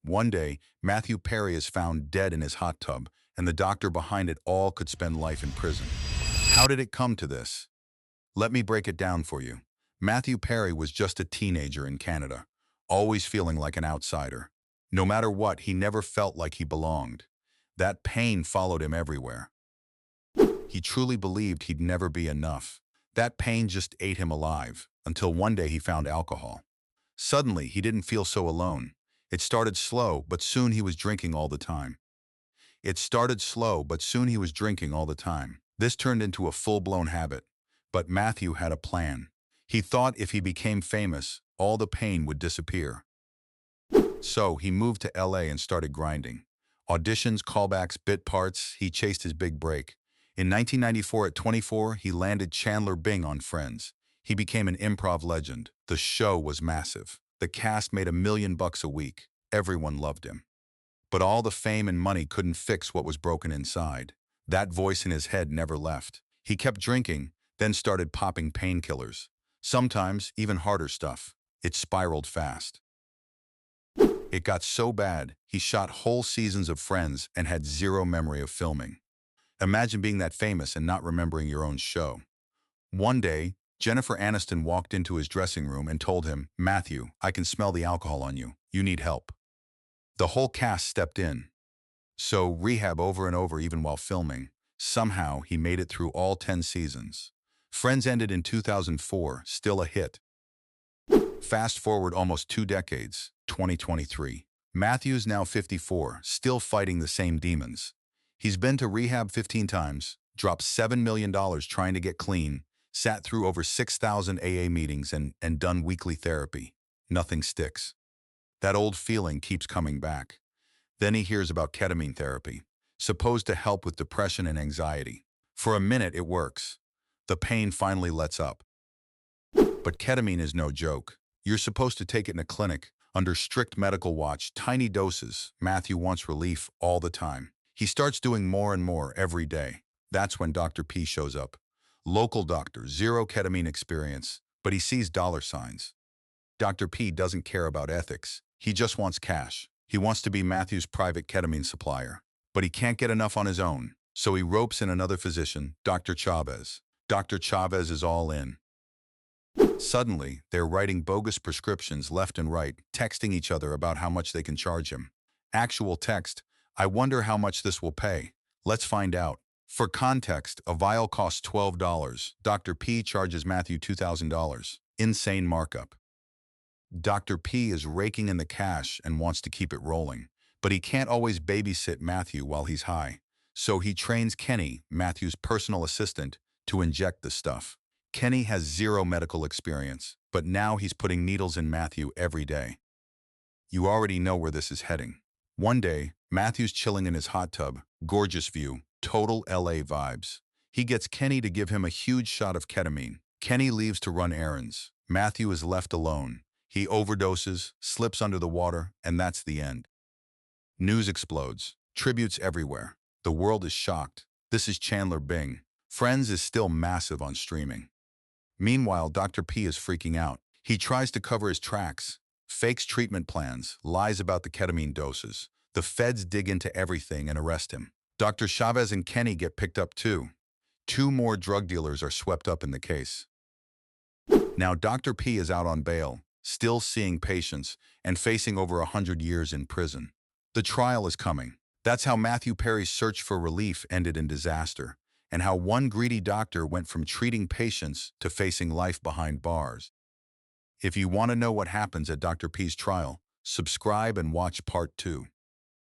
One day, Matthew Perry is found dead in his hot tub, and the doctor behind it all could spend life in prison. How did it come to this? Let me break it down for you. Matthew Perry was just a teenager in Canada, always feeling like an outsider. No matter what, he never felt like he belonged. That pain followed him everywhere. He truly believed he'd never be enough. That pain just ate him alive, until one day he found alcohol. Suddenly, he didn't feel so alone. It started slow, but soon he was drinking all the time. It started slow, but soon he was drinking all the time. This turned into a full-blown habit. But Matthew had a plan. He thought if he became famous, all the pain would disappear. So he moved to LA and started grinding. Auditions, callbacks, bit parts, he chased his big break. In 1994 at 24, he landed Chandler Bing on Friends. He became an improv legend. The show was massive. The cast made $1 million a week. Everyone loved him. But all the fame and money couldn't fix what was broken inside. That voice in his head never left. He kept drinking, then started popping painkillers. Sometimes even harder stuff. It spiraled fast. It got so bad, he shot whole seasons of Friends and had zero memory of filming. Imagine being that famous and not remembering your own show. One day, Jennifer Aniston walked into his dressing room and told him, "Matthew, I can smell the alcohol on you. You need help." The whole cast stepped in. So rehab over and over even while filming. Somehow, he made it through all 10 seasons. Friends ended in 2004, still a hit. Fast forward almost 2 decades, 2023. Matthew's now 54, still fighting the same demons. He's been to rehab 15 times, dropped $7 million trying to get clean, sat through over 6,000 AA meetings and done weekly therapy. Nothing sticks. That old feeling keeps coming back. Then he hears about ketamine therapy, supposed to help with depression and anxiety. For a minute, it works. The pain finally lets up. But ketamine is no joke. You're supposed to take it in a clinic, under strict medical watch, tiny doses. Matthew wants relief all the time. He starts doing more and more every day. That's when Dr. P shows up. Local doctor, zero ketamine experience, but he sees dollar signs. Dr. P doesn't care about ethics. He just wants cash. He wants to be Matthew's private ketamine supplier. But he can't get enough on his own, so he ropes in another physician, Dr. Chavez. Dr. Chavez is all in. Suddenly, they're writing bogus prescriptions left and right, texting each other about how much they can charge him. Actual text, "I wonder how much this will pay. Let's find out." For context, a vial costs $12. Dr. P charges Matthew $2,000. Insane markup. Dr. P is raking in the cash and wants to keep it rolling. But he can't always babysit Matthew while he's high. So he trains Kenny, Matthew's personal assistant, to inject the stuff. Kenny has zero medical experience, but now he's putting needles in Matthew every day. You already know where this is heading. One day, Matthew's chilling in his hot tub, gorgeous view, total LA vibes. He gets Kenny to give him a huge shot of ketamine. Kenny leaves to run errands. Matthew is left alone. He overdoses, slips under the water, and that's the end. News explodes. Tributes everywhere. The world is shocked. This is Chandler Bing. Friends is still massive on streaming. Meanwhile, Dr. P is freaking out. He tries to cover his tracks, fakes treatment plans, lies about the ketamine doses. The feds dig into everything and arrest him. Dr. Chavez and Kenny get picked up too. 2 more drug dealers are swept up in the case. Now Dr. P is out on bail, still seeing patients and facing over 100 years in prison. The trial is coming. That's how Matthew Perry's search for relief ended in disaster, and how one greedy doctor went from treating patients to facing life behind bars. If you want to know what happens at Dr. P's trial, subscribe and watch part 2.